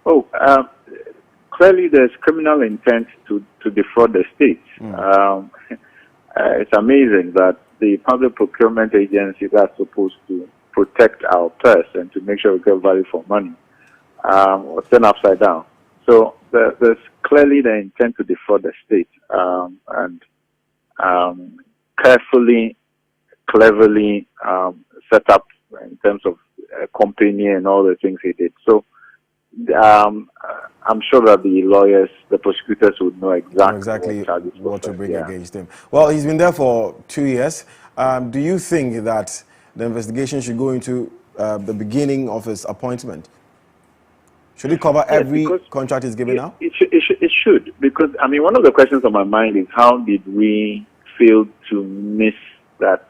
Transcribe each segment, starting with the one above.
Oh, clearly there's criminal intent to defraud the state. It's amazing that the public procurement agency that's supposed to protect our purse and to make sure we get value for money was turned upside down. So there's clearly the intent to defraud the state and carefully, cleverly set up in terms of company and all the things he did. So I'm sure that the lawyers, the prosecutors would know exactly what to bring against him. Well, he's been there for 2 years. Do you think that the investigation should go into the beginning of his appointment? Should it cover every contract he's given now? It should, because, I mean, one of the questions on my mind is how did we fail to miss that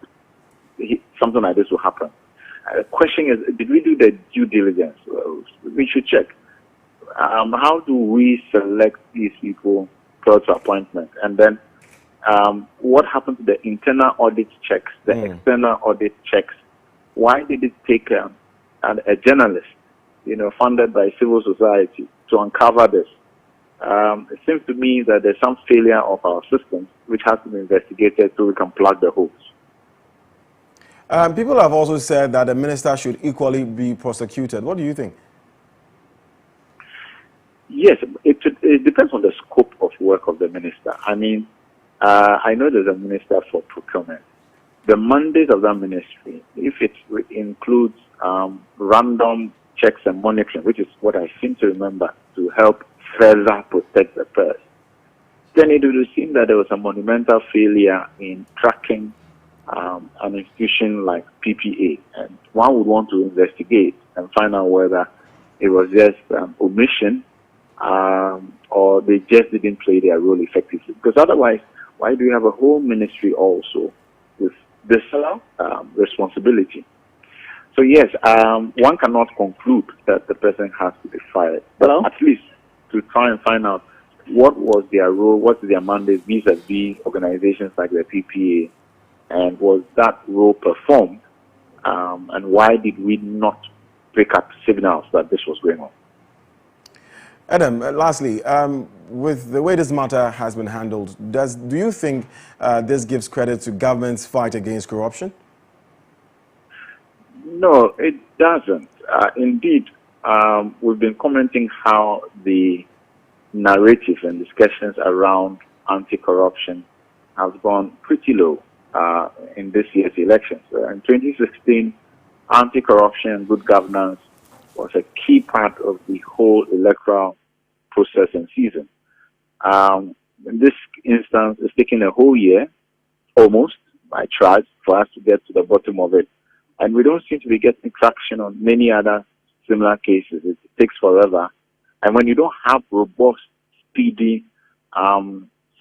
something like this will happen? The question is, did we do the due diligence? Well, we should check. How do we select these people towards appointment? And then what happened to the internal audit checks, the external audit checks? Why did it take a journalist, funded by civil society to uncover this? It seems to me that there's some failure of our systems which has to be investigated so we can plug the holes. People have also said that the minister should equally be prosecuted. What do you think? Yes, it depends on the scope of work of the minister. I mean, I know there's a minister for procurement. The mandate of that ministry, if it includes random checks and monitoring, which is what I seem to remember, to help further protect the purse, then it would seem that there was a monumental failure in tracking an institution like PPA, and one would want to investigate and find out whether it was just omission or they just didn't play their role effectively. Because otherwise, why do you have a whole ministry also with this responsibility? So yes, one cannot conclude that the person has to be fired, but at least to try and find out what was their role, what is their mandate vis-a-vis organizations like the PPA, and was that role performed, and why did we not pick up signals that this was going on? Adam, lastly, with the way this matter has been handled, do you think this gives credit to government's fight against corruption? No, it doesn't. Indeed, we've been commenting how the narrative and discussions around anti-corruption have gone pretty low in this year's elections. In 2016, anti-corruption and good governance was a key part of the whole electoral process and season. In this instance, it's taken a whole year, almost, by tries for us to get to the bottom of it. And we don't seem to be getting traction on many other similar cases. It takes forever. And when you don't have robust, speedy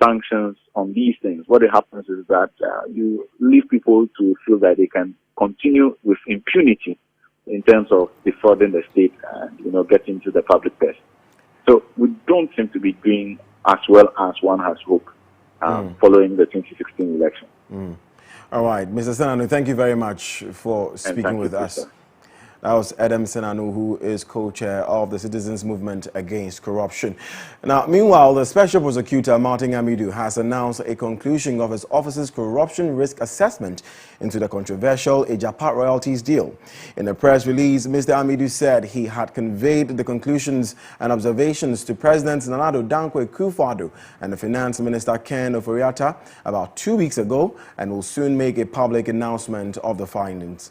sanctions on these things, what happens is that you leave people to feel that they can continue with impunity in terms of defrauding the state and, getting to the public purse. So we don't seem to be doing as well as one has hoped following the 2016 election. All right, Mr. Senanu, thank you very much for speaking with us. Sir. That was Adam Senanu, who is co-chair of the Citizens Movement Against Corruption. Now, meanwhile, the Special Prosecutor, Martin Amidu, has announced a conclusion of his office's corruption risk assessment into the controversial Ejapa royalties deal. In a press release, Mr. Amidu said he had conveyed the conclusions and observations to President Nana Addo Dankwa Akufo-Addo and the Finance Minister Ken Ofori-Atta about 2 weeks ago and will soon make a public announcement of the findings.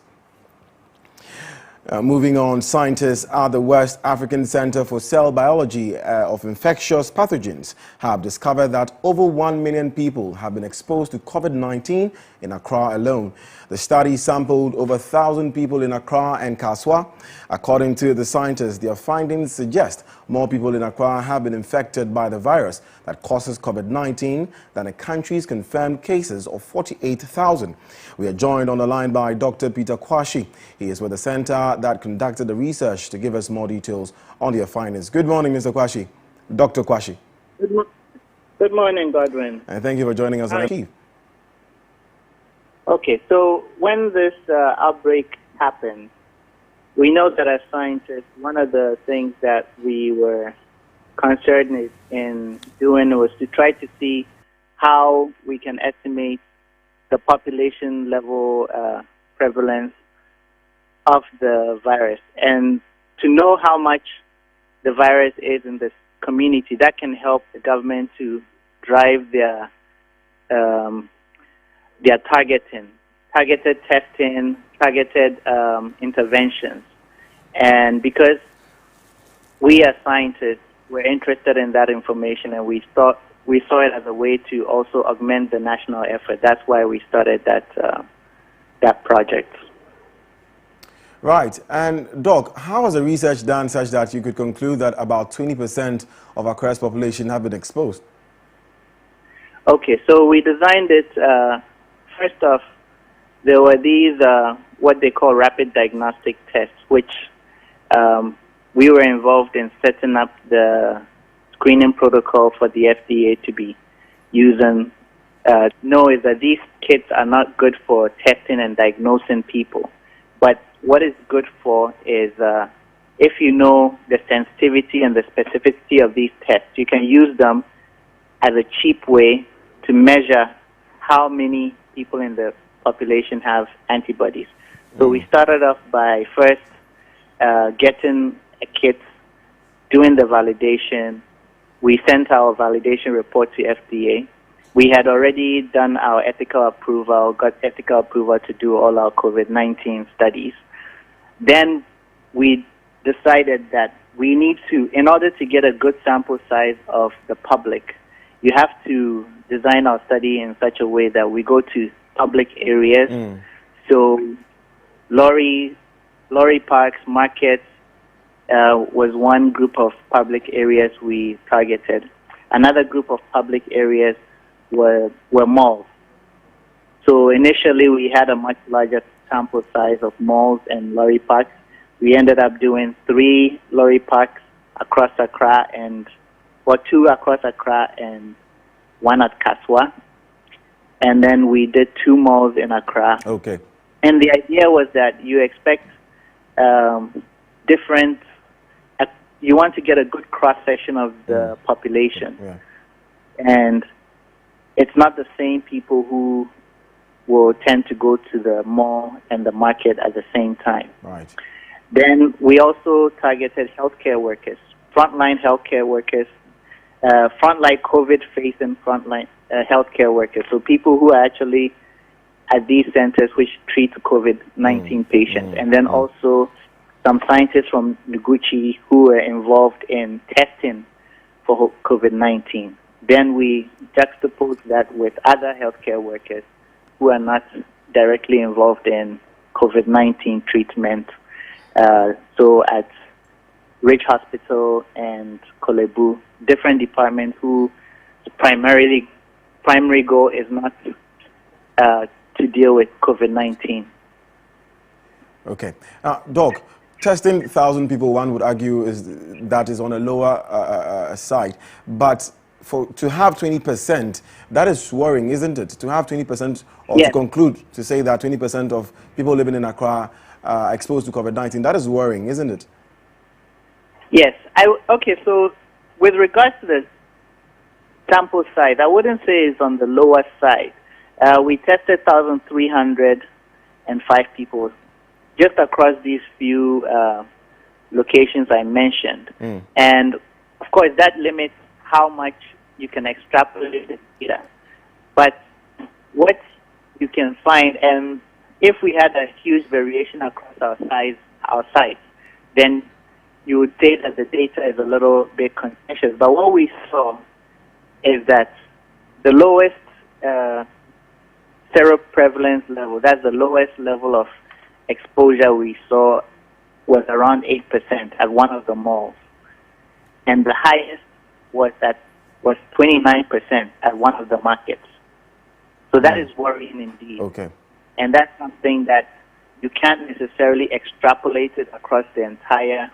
Moving on, scientists at the West African Center for Cell Biology of Infectious Pathogens have discovered that over 1 million people have been exposed to COVID-19 in Accra alone. The study sampled over 1,000 people in Accra and Kaswa. According to the scientists, their findings suggest more people in Accra have been infected by the virus that causes COVID-19 than the country's confirmed cases of 48,000. We are joined on the line by Dr. Peter Kwashi. He is with the center that conducted the research to give us more details on their findings. Good morning, Mr. Kwashi. Dr. Kwashi. Good morning, Godwin. And thank you for joining us on the Chief. Okay, so when this outbreak happened, we know that as scientists, one of the things that we were concerned in doing was to try to see how we can estimate the population level prevalence of the virus, and to know how much the virus is in this community. That can help the government to drive their targeted testing, targeted interventions. And because we as scientists were interested in that information, and we saw it as a way to also augment the national effort. That's why we started that project. Right. And Doc, how was the research done such that you could conclude that about 20% of Accra's population have been exposed? Okay, so we designed it, first off, there were these, what they call rapid diagnostic tests, which we were involved in setting up the screening protocol for the FDA to be using. Know is that these kits are not good for testing and diagnosing people. But what is good for is if you know the sensitivity and the specificity of these tests, you can use them as a cheap way to measure how many people in the population have antibodies. So we started off by first getting a kit, doing the validation. We sent our validation report to FDA. We had already done our ethical approval, got ethical approval to do all our COVID-19 studies. Then we decided that we need to, in order to get a good sample size of the public, you have to design our study in such a way that we go to public areas. So lorry parks, markets was one group of public areas we targeted. Another group of public areas were malls. So initially we had a much larger sample size of malls and lorry parks. We ended up doing 3 lorry parks across Accra, or 2 across Accra and 1 at Kaswa. And then we did 2 malls in Accra. Okay. And the idea was that you expect you want to get a good cross-section of the population. Yeah. And it's not the same people who will tend to go to the mall and the market at the same time. Right. Then we also targeted healthcare workers, frontline healthcare workers, frontline COVID-facing frontline healthcare workers. So people who are actually at these centers which treat COVID-19 patients. And then also some scientists from Noguchi who were involved in testing for COVID-19. Then we juxtaposed that with other healthcare workers who are not directly involved in COVID-19 treatment. So at Ridge Hospital and Kolebu, different departments whose primary goal is not to deal with COVID-19. Okay. Doc, testing 1,000 people, one would argue, is on a lower side. But to have 20%, that is worrying, isn't it? To have 20%, or yes. To conclude, to say that 20% of people living in Accra are exposed to COVID-19, that is worrying, isn't it? Yes. Okay, so with regards to the sample size, I wouldn't say it's on the lower side. We tested 1,305 people just across these few locations I mentioned. And, of course, that limits how much you can extrapolate the data. But what you can find, and if we had a huge variation across our sites, then you would say that the data is a little bit contentious. But what we saw is that the lowest seroprevalence level, that's the lowest level of exposure we saw, was around 8% at one of the malls. And the highest was 29% at one of the markets. So that is worrying indeed. Okay. And that's something that you can't necessarily extrapolate it across the entire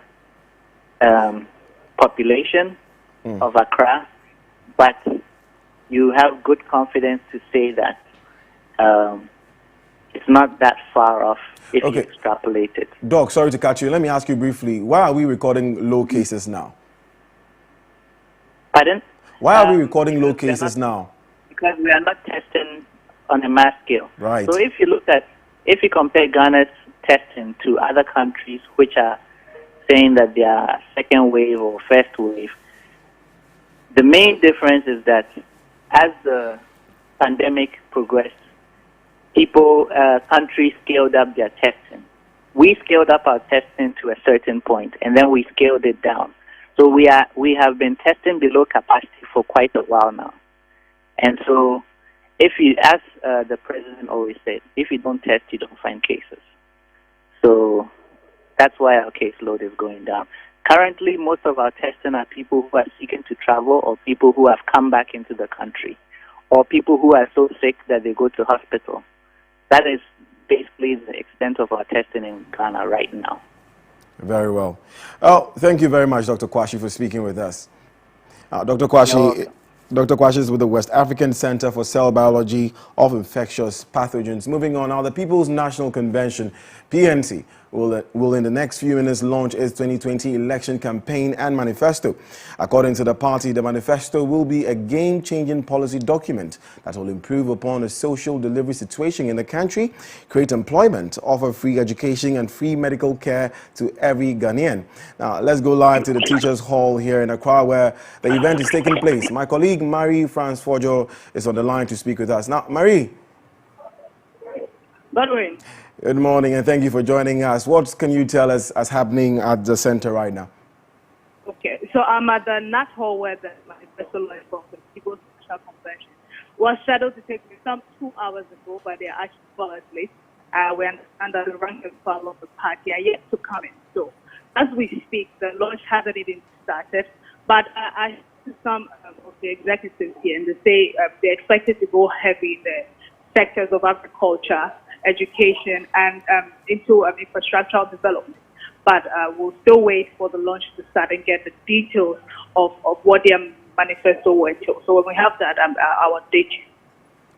population of Accra, but you have good confidence to say that it's it's not that far off if you Okay. extrapolate it. Doc, sorry to cut you. Let me ask you briefly, why are we recording low cases now? Pardon? Why are we recording low Because we are cases now? Because we are not testing on a mass scale. Right. So if you compare Ghana's testing to other countries which are saying that they are second wave or first wave, the main difference is that as the pandemic progressed, countries scaled up their testing. We scaled up our testing to a certain point, and then we scaled it down. So we have been testing below capacity for quite a while now. And so, as the president always said, if you don't test, you don't find cases. So that's why our caseload is going down. Currently, most of our testing are people who are seeking to travel, or people who have come back into the country, or people who are so sick that they go to hospital. That is basically the extent of our testing in Ghana right now. Very well. Oh, thank you very much, Dr. Kwashi, for speaking with us. Dr. Kwashi is with the West African Center for Cell Biology of Infectious Pathogens. Moving on now, the People's National Convention, PNC, will in the next few minutes launch its 2020 election campaign and manifesto. According to the party, the manifesto will be a game-changing policy document that will improve upon the social delivery situation in the country, create employment, offer free education and free medical care to every Ghanaian. Now, let's go live to the Teachers Hall here in Accra, where the event is taking place. My colleague Marie-France Forjo is on the line to speak with us. Now, Marie. Good morning. Good morning, and thank you for joining us. What can you tell us is happening at the center right now? Okay, so I'm at the Nat Hall where the manifesto launch for the People's National Convention was scheduled to take place some 2 hours ago, but they are actually followed late. We understand that the rank and file of the party are yet to come in. So as we speak, the launch hasn't even started, but I see some of the executives here, and they say they're expected to go heavy in the sectors of agriculture, education, and into infrastructural development. But we'll still wait for the launch to start and get the details of what their manifesto will entail. So when we have that, I'll update you.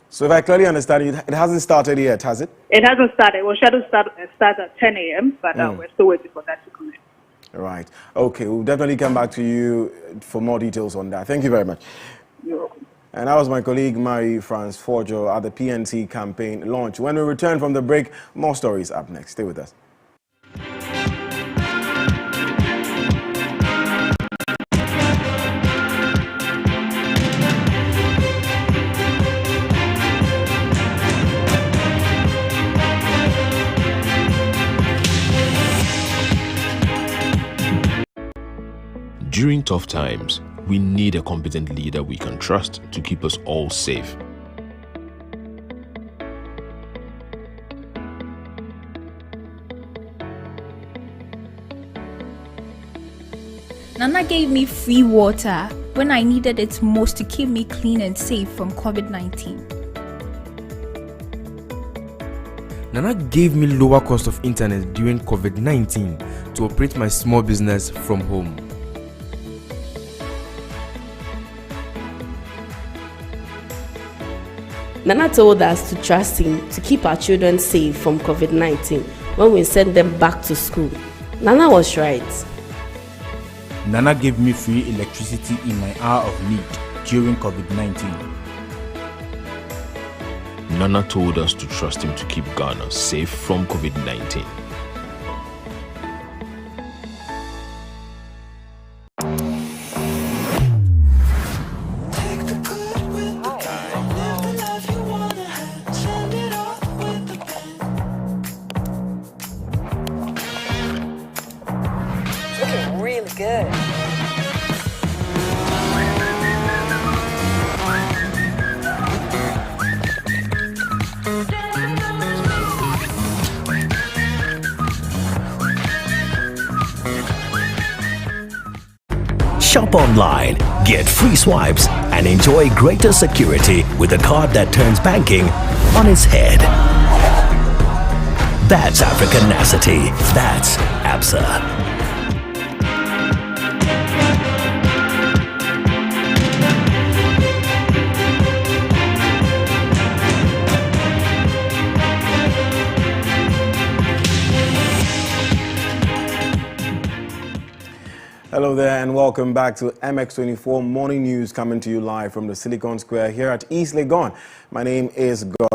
So if I clearly understand, it hasn't started yet, has it? It hasn't started. We're scheduled to start at 10 a.m., but we're still waiting for that to come in. Right. Okay, we'll definitely come back to you for more details on that. Thank you very much. You're welcome. And that was my colleague Marie-France Forjo at the PNC campaign launch. When we return from the break, more stories up next. Stay with us. During tough times, we need a competent leader we can trust to keep us all safe. Nana gave me free water when I needed it most to keep me clean and safe from COVID-19. Nana gave me lower cost of internet during COVID-19 to operate my small business from home. Nana told us to trust him to keep our children safe from COVID-19 when we send them back to school. Nana was right. Nana gave me free electricity in my hour of need during COVID-19. Nana told us to trust him to keep Ghana safe from COVID-19. Shop online, get free swipes, and enjoy greater security with a card that turns banking on its head. That's Africanacity. That's ABSA. Hello there and welcome back to MX24 Morning News, coming to you live from the Silicon Square here at East Legon. My name is God.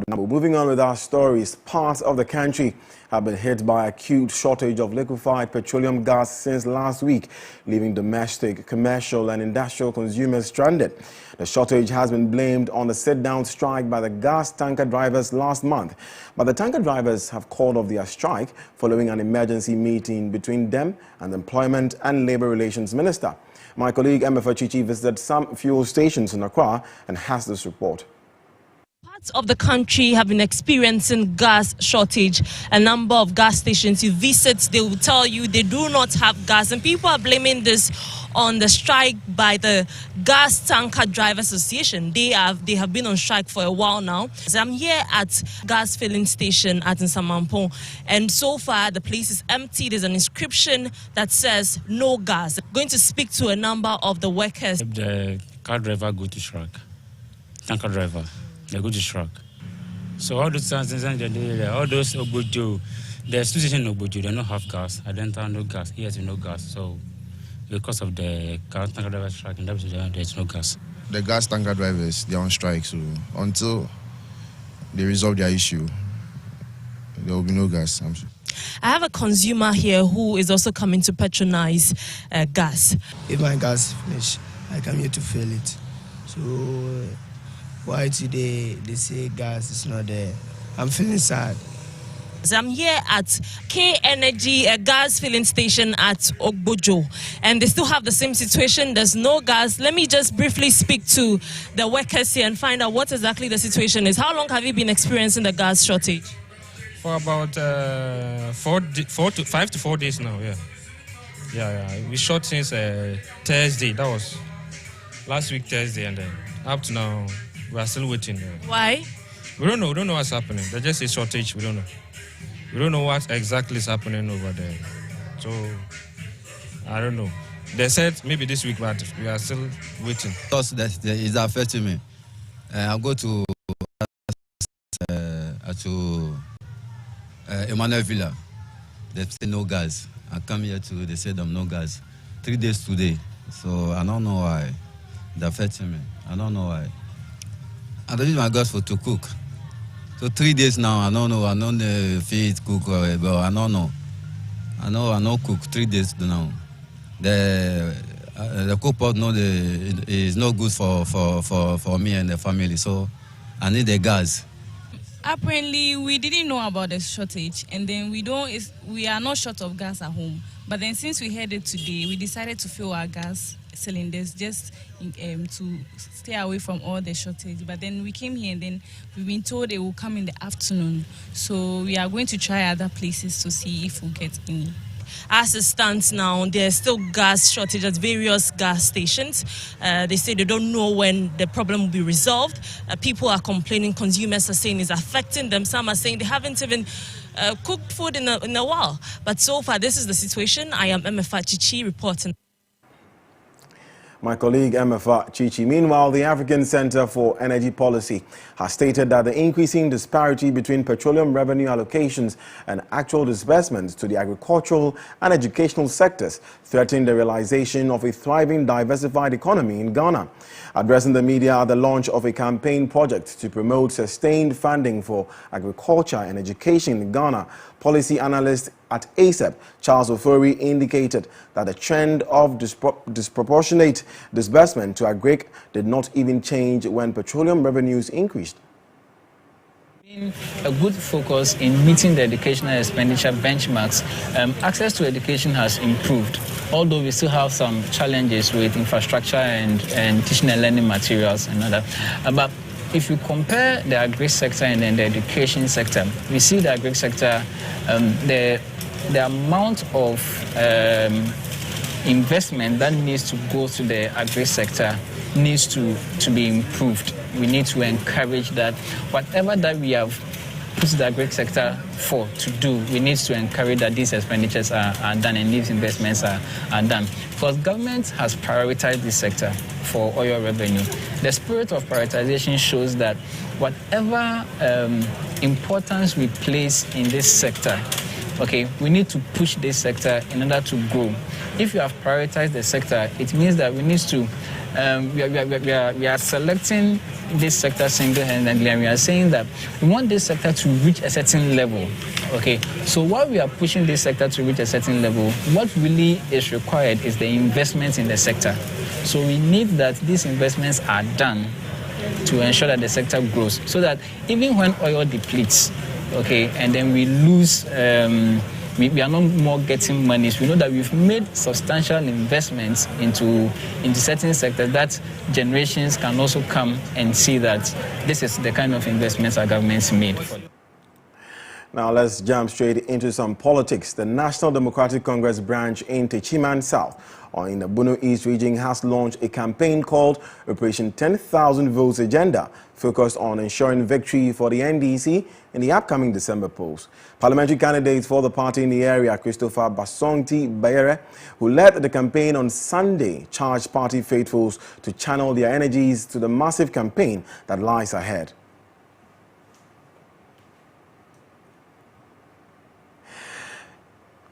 Moving on with our stories, parts of the country have been hit by acute shortage of liquefied petroleum gas since last week, leaving domestic, commercial and industrial consumers stranded. The shortage has been blamed on the sit-down strike by the gas tanker drivers last month. But the tanker drivers have called off their strike following an emergency meeting between them and the Employment and Labour Relations Minister. My colleague MX24 visited some fuel stations in Accra and has this report. Parts of the country have been experiencing gas shortage. A number of gas stations you visit, they will tell you they do not have gas, and people are blaming this on the strike by the Gas Tanker Drivers Association. They have been on strike for a while now. So I'm here at gas filling station at Nsamampong, and so far the place is empty. There's an inscription that says no gas. I'm going to speak to a number of the workers. The car driver go to strike, tanker driver. They go to strike. So all those things, all those Obojo, the situation in Obojo, they don't have gas. I don't have no gas. Here is no gas. So because of the car tanker driver strike, there's no gas. The gas tanker drivers, they're on strike. So until they resolve their issue, there will be no gas. I'm sure. I have a consumer here who is also coming to patronize gas. If my gas finish, I come here to fill it. So why today they say gas is not there? I'm feeling sad. So I'm here at K Energy, a gas filling station at Ogbojo, and they still have the same situation. There's no gas. Let me just briefly speak to the workers here and find out what exactly the situation is. How long have you been experiencing the gas shortage? For about 5 to 4 days now. Yeah. We short since Thursday. That was last week Thursday, and then up to now. We are still waiting. Why? We don't know. We don't know what's happening. There's just a shortage. We don't know. We don't know what exactly is happening over there. So, I don't know. They said maybe this week, but we are still waiting. Because that is affecting me. I go to Emmanuel Villa. They say no gas. I come here too. They say them no gas. 3 days today. So, I don't know why. It's affecting me. I don't know why. I don't use my gas to cook. So 3 days now, I don't know. I don't feed, cook, but I don't know. I know cook 3 days now. The cook pot is not good for me and the family. So I need the gas. Apparently, we didn't know about the shortage, and then we are not short of gas at home. But then since we heard it today, we decided to fill our gas cylinders just to stay away from all the shortage. But then we came here and then we've been told it will come in the afternoon. So we are going to try other places to see if we'll get any. As it stands now, there's still gas shortage at various gas stations. They say they don't know when the problem will be resolved. People are complaining, consumers are saying it's affecting them. Some are saying they haven't even cooked food in a while. But so far, this is the situation. I am MX24 reporting. My colleague MX24. Meanwhile, the African Center for Energy Policy has stated that the increasing disparity between petroleum revenue allocations and actual disbursements to the agricultural and educational sectors threaten the realization of a thriving, diversified economy in Ghana. Addressing the media at the launch of a campaign project to promote sustained funding for agriculture and education in Ghana, policy analyst at ASEP, Charles Ofori, indicated that the trend of disproportionate disbursement to agric did not even change when petroleum revenues increased. A good focus in meeting the educational expenditure benchmarks, access to education has improved, although we still have some challenges with infrastructure and teaching and learning materials and other. But if you compare the agri sector and then the education sector, we see the agri sector, the amount of investment that needs to go to the agri sector needs to be improved. We need to encourage that whatever that we have put the agri sector for to do, we need to encourage that these expenditures are done and these investments are done. Because government has prioritized this sector for oil revenue. The spirit of prioritization shows that whatever importance we place in this sector, okay, we need to push this sector in order to grow. if you have prioritized the sector, it means that we need to, we are selecting this sector single-handedly, and we are saying that we want this sector to reach a certain level. Okay, so while we are pushing this sector to reach a certain level, what really is required is the investment in the sector. So we need that these investments are done to ensure that the sector grows, so that even when oil depletes, okay, and then we lose, we are not more getting monies. We know that we've made substantial investments into certain sectors that generations can also come and see that this is the kind of investments our government's made. Now let's jump straight into some politics. The National Democratic Congress branch in Techiman South or in the Bono East region has launched a campaign called Operation 10,000 Votes Agenda, focused on ensuring victory for the NDC in the upcoming December polls. Parliamentary candidates for the party in the area, Christopher Basongti Bayere, who led the campaign on Sunday, charged party faithfuls to channel their energies to the massive campaign that lies ahead.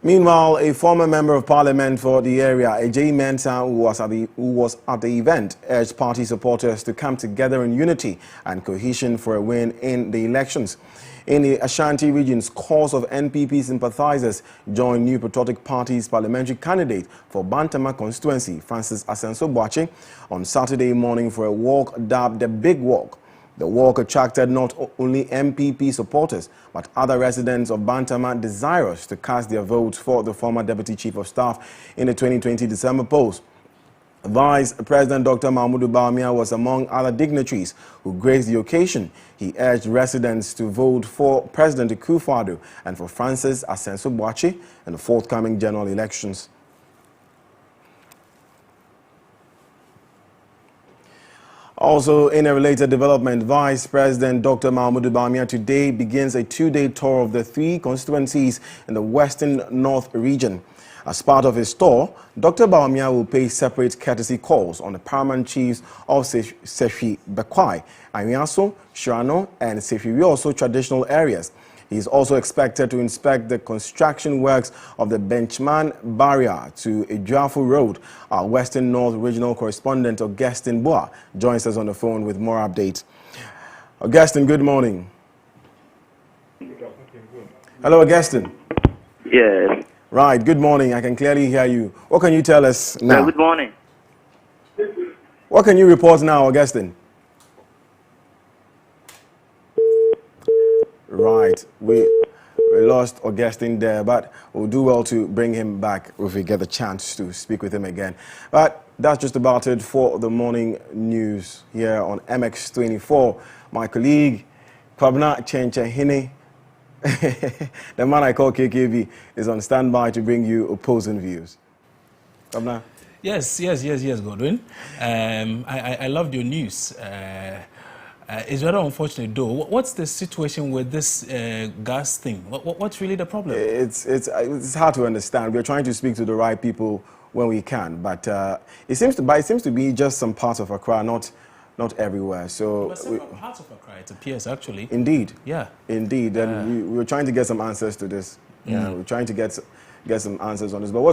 Meanwhile, a former member of parliament for the area, Ajay Mensah, who was at the event, urged party supporters to come together in unity and cohesion for a win in the elections. In the Ashanti region, scores of NPP sympathizers joined New Patriotic Party's parliamentary candidate for Bantama constituency, Francis Asenso-Boakye, on Saturday morning for a walk dubbed the Big Walk. The walk attracted not only MPP supporters, but other residents of Bantama desirous to cast their votes for the former Deputy Chief of Staff in the 2020 December polls. Vice President Dr. Mahmoud Bawumia was among other dignitaries who graced the occasion. He urged residents to vote for President Akufo-Addo and for Francis Asenso-Boakye in the forthcoming general elections. Also, in a related development, Vice President Dr. Mahmoud Bawumia today begins a two-day tour of the 3 constituencies in the Western North region. As part of his tour, Dr. Bawumia will pay separate courtesy calls on the paramount chiefs of Sefi Bekwai, Anyaso, Shirano, and Sefi Wioso traditional areas. He is also expected to inspect the construction works of the Benchman barrier to Ejuafo Road. Our Western North regional correspondent, Augustine Boa, joins us on the phone with more updates. Augustine, good morning. Hello, Augustine. Yes. Right, good morning. I can clearly hear you. What can you tell us now? Yeah, good morning. What can you report now, Augustine? Right, we lost Augustine there, but we'll do well to bring him back if we get the chance to speak with him again. But that's just about it for the morning news here on MX24. My colleague, Kwabna Chenchehine, the man I call KKB, is on standby to bring you opposing views. Kwabna? Yes, Godwin. I loved your news. It's very unfortunate, though. What's the situation with this gas thing? What's really the problem? It's hard to understand. We're trying to speak to the right people when we can, but it seems to be just some parts of Accra, not everywhere. So several parts of Accra, it appears, actually. Indeed. Yeah. Indeed. And we were trying to get some answers to this. Yeah, we're trying to get some answers on this. But what's